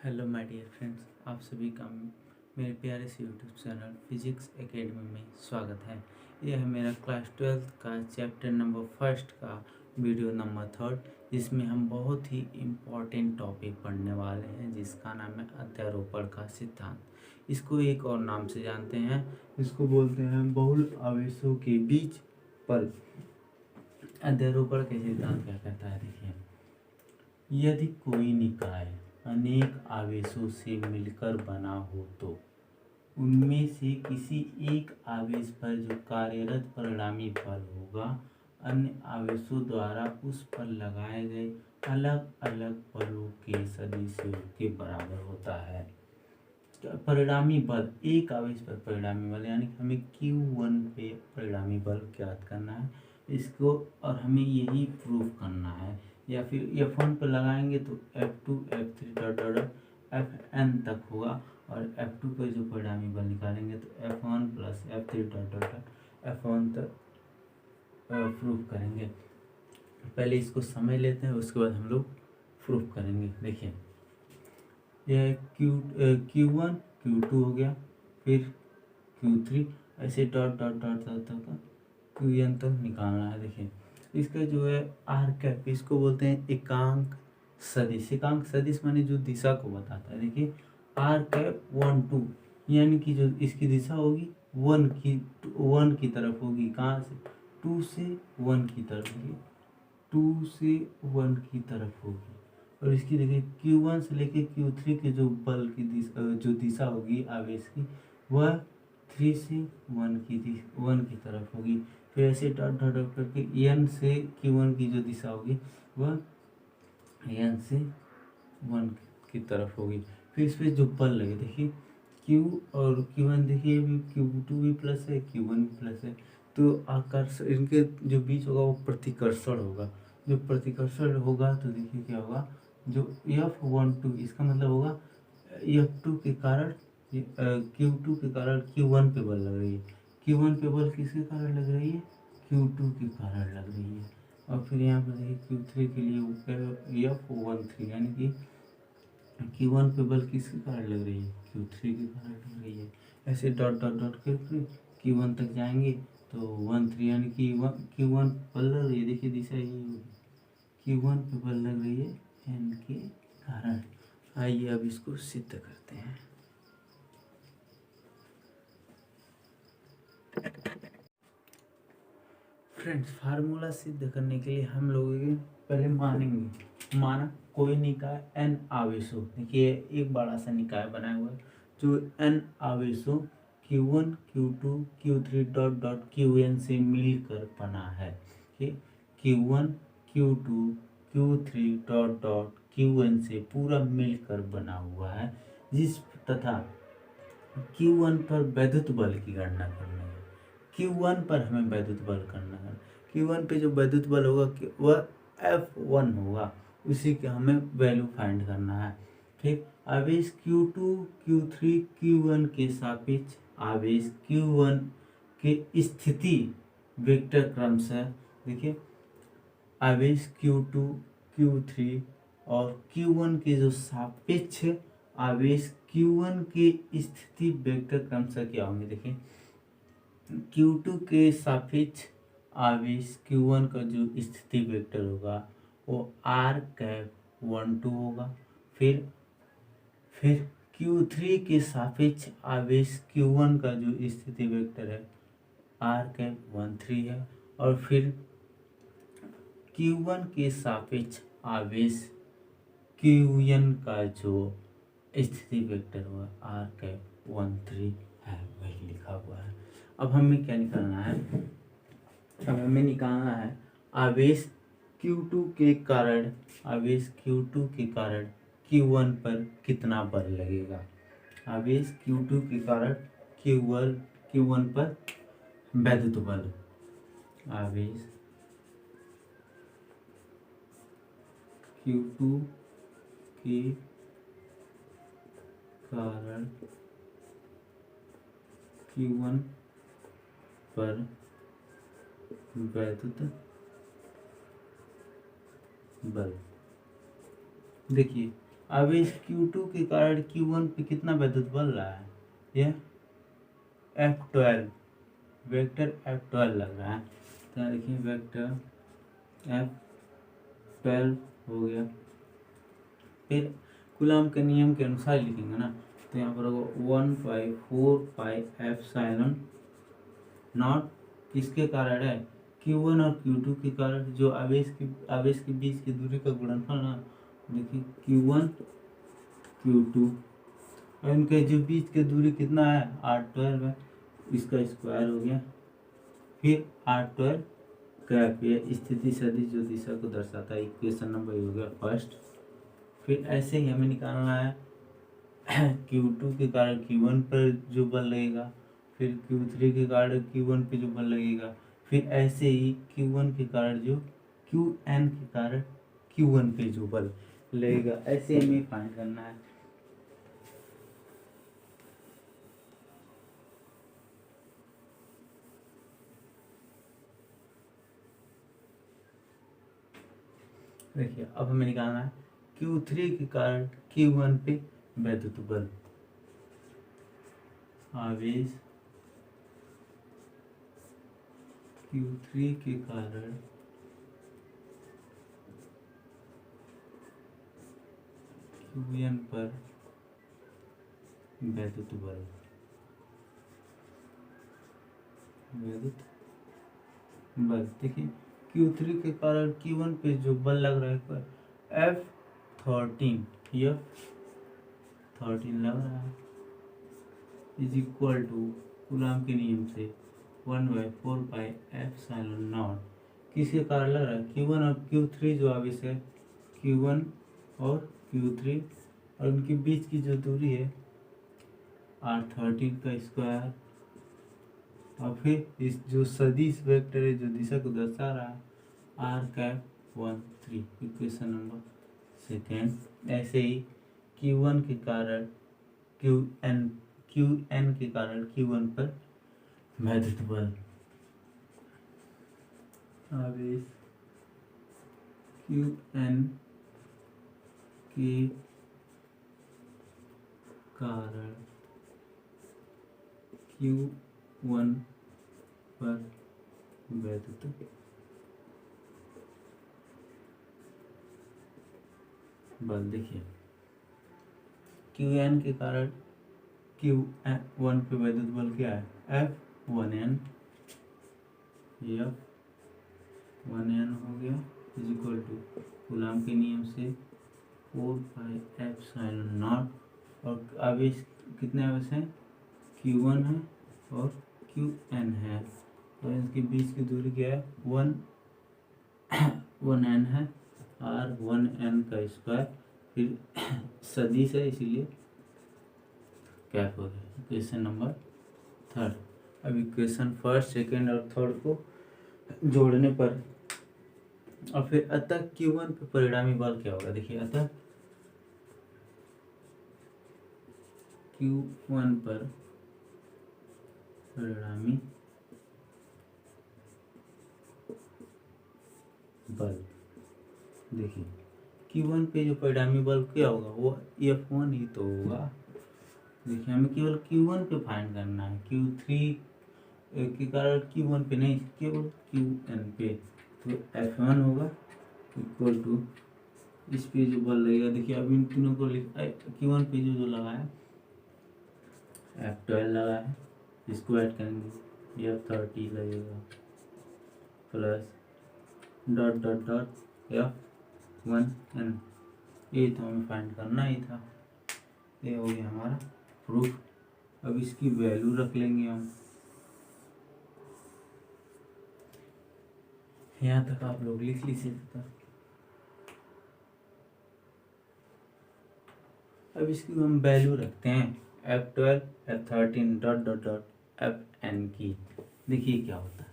Hello my dear friends, आप सभी का मेरे प्यारे से यूट्यूब चैनल फिजिक्स एकेडमी में स्वागत है। यह है मेरा क्लास 12th का चैप्टर नंबर फर्स्ट का वीडियो नंबर 3, जिसमें हम बहुत ही इम्पोर्टेंट टॉपिक पढ़ने वाले हैं, जिसका नाम है अध्यारोपण का सिद्धांत। इसको एक और नाम से जानते हैं, इसको बोलते हैं बहुल आवेशों के बीच पल। अध्यारोपण के सिद्धांत क्या कहता है, देखिए, यदि कोई निकाय अनेक आवेशों से मिलकर बना हो तो उनमें से किसी एक आवेश पर जो कार्यरत परिणामी बल होगा अन्य आवेशों द्वारा उस पर लगाए गए अलग अलग बलों के सदिशों के बराबर होता है। परिणामी बल, एक आवेश पर परिणामी बल, यानी कि हमें Q1 पे परिणामी बल ज्ञात करना है इसको, और हमें यही प्रूफ करना है। या फिर F1 पर लगाएंगे तो F2 F3 dot dot Fn तक होगा, और F2 पर जो परिणामी बल निकालेंगे तो F1 plus F3 dot dot F1 तक प्रूफ करेंगे। पहले इसको समझ लेते हैं, उसके बाद हम लोग प्रूफ करेंगे। देखिए, यह Q1 Q2 हो गया, फिर Q3, ऐसे डॉट डॉट डॉट तक Qn तक निकालना है। देखिए, इसका जो है आर कैप, इसको बोलते हैं एकांक सदिश। एकांक सदिश माने जो दिशा को बताता है। देखिए, आर कैप 1 2, यानी कि जो इसकी दिशा होगी 1 की तरफ होगी। कहाँ से? 2 से 1 की तरफ होगी, 2 से 1 की तरफ होगी। और इसकी देखिए Q1 से लेके Q3 के जो बल की जो दिशा होगी आवेश की, वह 3 से 1 की तरफ होगी। फिर ऐसे डॉट डॉट डॉट करके N से Q1 की जो दिशा होगी वह N से 1 की तरफ होगी। फिर इस पर जो बल लगे, देखिए Q और Q1, देखिए Q2 भी प्लस है, Q1 भी प्लस है, तो आकर्षण इनके जो बीच होगा वो प्रतिकर्षण होगा। जो प्रतिकर्षण होगा तो देखिए क्या होगा, जो F12, इसका मतलब होगा F2 के कारण Q2 के कारण Q1 पे बल लग रही है। Q1 पे बल किसके कारण लग रही है? Q2 के कारण लग रही है। और फिर यहाँ पर देखिए Q3 के लिए F13, यानी कि Q1 पे बल किसके कारण लग रही है? Q3 के कारण लग रही है। ऐसे डॉट डॉट डॉट करके Q1 तक जाएंगे तो 13, यानी कि Q1 बल लग रही है। देखिए दिशा यही होगी, Q1 पे बल लग रही है N के कारण। आइए अब इसको सिद्ध करते हैं। फ्रेंड्स, फार्मूला सिद्ध करने के लिए हम लोग पहले माना कोई निकाय n आवेशों, देखिए एक बड़ा सा निकाय बनाया हुआ है जो n आवेशों Q1 Q2 Q3 dot dot Qn से मिलकर बना है। ठीक, Q1 Q2 Q3 dot dot Qn से पूरा मिलकर बना हुआ है, जिस तथा Q1 पर वैद्युत बल की गणना करनी है। Q1 पर हमें वैद्युत बल करना है। Q1 पे जो वैद्युत बल होगा वह F1 होगा, उसी के हमें वैल्यू फाइंड करना है। ठीक, आवेश Q2 Q3 Q1 के सापेक्ष आवेश Q1 के स्थिति वेक्टर क्रमशः, देखिए आवेश Q2 Q3 और Q1 के जो सापेक्ष आवेश Q1 के स्थिति वेक्टर क्रमशः क्या होंगे। देखिए, Q2 के सापेक्ष आवेश Q1 का जो स्थिति वेक्टर होगा वो R कैप 1 2 होगा। फिर Q3 के सापेक्ष आवेश Q1 का जो स्थिति वेक्टर है R कैप 1 3 है। और फिर Q1 के सापेक्ष आवेश Qn का जो स्थिति वेक्टर हुआ R कैप 1 3 है, वही लिखा हुआ है। अब हमें क्या निकालना है? अब हमें निकालना है आवेश Q2 के कारण, आवेश Q2 के कारण Q1 पर कितना बल लगेगा। आवेश Q2 के कारण Q1 पर वैद्युत बल, आवेश Q2 के कारण Q1 पर वैद्युत बल। देखिए, आवेश Q2 के कारण Q1 पे कितना विद्युत बल रहा है, यह F12 वेक्टर F12 लग रहा है। तो देखिए वेक्टर F12 हो गया। फिर कूलॉम के नियम के अनुसार लिखेंगे ना, तो यहाँ पर होगा 1/4πε नॉट किसके कारण है, Q1 और Q2 के कारण, जो आवेश के बीच की दूरी का गुणनफल ना, देखिए Q1 Q2 और इनके जो बीच की दूरी कितना है, R12 है, इसका स्क्वायर हो गया। फिर R12 कैप, ये स्थिति सदिश जो दिशा को दर्शाता है, इक्वेशन नंबर हो गया फर्स्ट। फिर ऐसे ही हमें निकालना है Q2 के कारण Q1 पर जो बल लगेगा, फिर Q3 के कारण Q1 पे जो बल लगेगा, फिर ऐसे ही Q1 के कारण जो Qn के कारण Q1 पे जो बल लगेगा, ऐसे हमें फाइंड करना है। देखिए अब हमें निकालना है Q3 के कारण Q1 पे विद्युत बल, आवेश Q3 के कारण Qn पर विद्युत बल, देखिए Q3 के कारण Q1 पे जो बल लग रहा है F13 लग रहा है, इज इक्वल टू कूलॉम के नियम से 1/4πε0 किसके कारण लग रहा है, Q1 और Q3 जो आवेश है Q1 और Q3 और उनके बीच की जो दूरी है R13 का स्क्वायर, और फिर इस जो सदिश वेक्टर है जो दिशा को दर्शा रहा है R⁻13 इक्वेशन नंबर सेकेंड। ऐसे ही Q1 के कारण Qn के कारण Q1 पर विद्युत बल, आवेश Qn के कारण Q1 पर विद्युत बल। देखिए Qn के कारण Q1 पे विद्युत बल क्या है, F1n हो गया, इज इक्वल टू कूलॉम के नियम से 4πε0, और आवेश कितने आवेश हैं, Q1 है और Qn है, और इनके बीच की दूरी क्या है, 1n है, R1n का स्क्वायर, फिर सदिश है इसीलिए कैप हो गया। Equation number third. अब इक्वेशन फर्स्ट सेकेंड और थर्ड को जोड़ने पर और फिर अतः Q1 पे परिणामी बल क्या होगा, देखिए अतः Q1 पर परिणामी बल, देखिए Q1 पे जो परिणामी बल क्या होगा, वो F1 ही तो होगा। देखिए हमें केवल Q1 पे फाइंड करना है, Q3 के कारण Q1 पे नहीं, केवल Qn पे, तो F1 होगा इक्वल टू इस पे जो बल लगेगा, देखिए अब इन तीनों को Q1 पे जो लगा है F12 लगा है, इसको ऐड करेंगे F30 लगेगा plus dot dot dot F1n, ये तो हमें फाइंड करना ही था। ये हो गया हमारा प्रूफ। अब इसकी वैल्यू रख लेंगे हम, यहाँ तक आप लोग लिख लीजिए। अब इसकी हम वैल्यू रखते हैं F12 F13 dot dot dot Fn की, देखिए क्या होता है।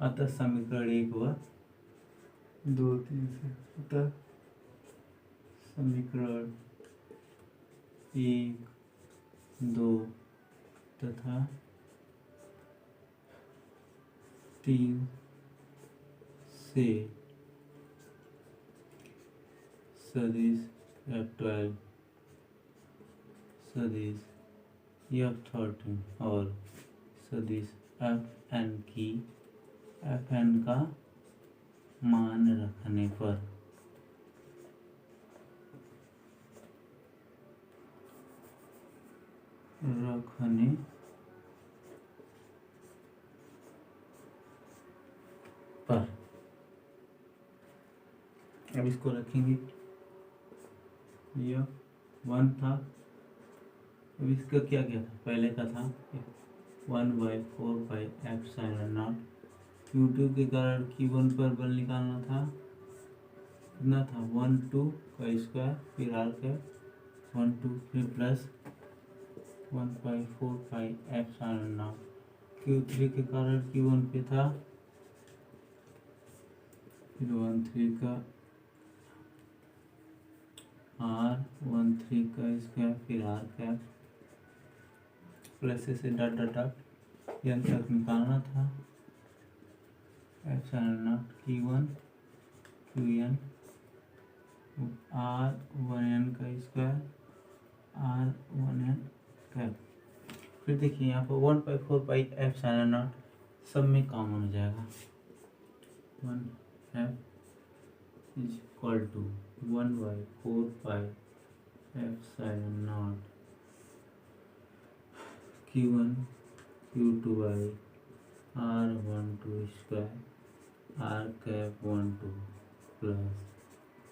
अतः समीकरण 1 व 2 3 से, अतः समीकरण 1, 2 तथा 3 से सदिश F12, सदिश F13 और सदिश Fn की Fn का मान रखने पर अब इसको रखेंगे। यह 1 था, अब इसका क्या क्या था, पहले का था 1/4πε0। Q2 के कारण Q1 पर बल निकालना था, कितना था 1 2 का स्क्वायर फिर r का 1 2 फिर प्लस 1/4πε0। Q3 के कारण Q1 पे था, फिर 1/3 का r 1/3 का स्क्वायर फिर r कैप प्लस से डॉट डॉट डॉट यन तक निकालना था। ε0 Q1 Qn r 1n का स्क्वायर r 1n कैप। फिर देखिए यहाँ पर 1/4πε0 सब में कॉमन हो जाएगा। 1f is equal to 1/4πε0 Q1 Q2 r12 square r cap 12 plus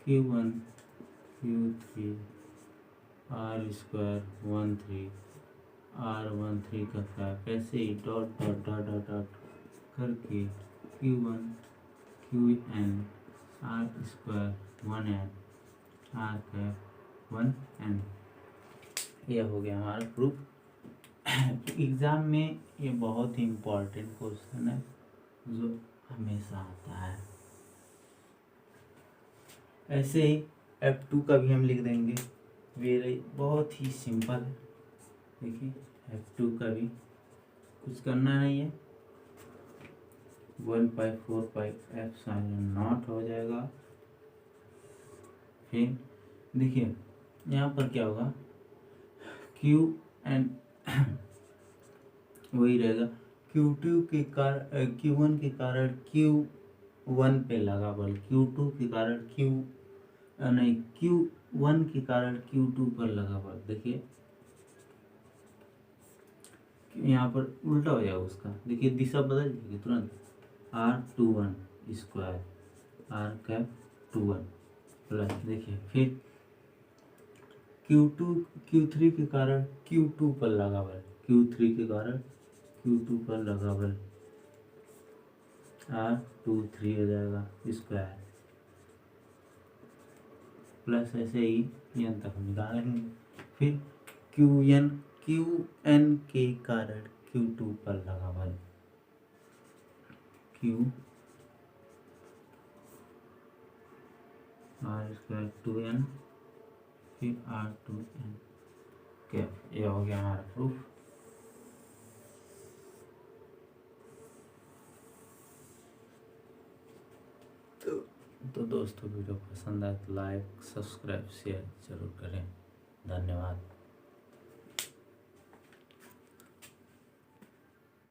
Q1 Q3 r square 13 r13 का कैप, ऐसे ही dot dot dot dot dot करके Q1 Qn r square 1n r cap 1n। यह हो गया हमारा प्रूफ। एग्ज़ाम में ये बहुत ही इम्पोर्टेंट क्वेश्चन है जो हमेशा आता है। ऐसे ही F2 का भी हम लिख देंगे, वेरी बहुत ही सिंपल है। देखिए F2 का भी कुछ करना नहीं है, 1/4πε0 हो जाएगा। फिर देखिए यहाँ पर क्या होगा, Qn वही रहेगा, Q2 के कारण Q1 के कारण Q1 पे लगा बल, Q2 के कारण Q1 के कारण Q2 पर लगा बल। देखिए यहाँ पर उल्टा हो जाएगा उसका, देखिए दिशा बदल जाएगी तुरंत। r21 square r cap 21 plus देखिए फिर Q3 के कारण Q2 पर लगा बल, Q3 के कारण Q2 पर लगा बल r23 हो जाएगा स्क्वायर प्लस ऐसे ही यन तक निकालेंगे। फिर Qn के कारण Q2 पर लगा बल Q r² 2n फिर r2n कैप। यह हो गया हमारा प्रूफ। तो दोस्तों वीडियो पसंद आए तो लाइक सब्सक्राइब शेयर जरूर करें। धन्यवाद।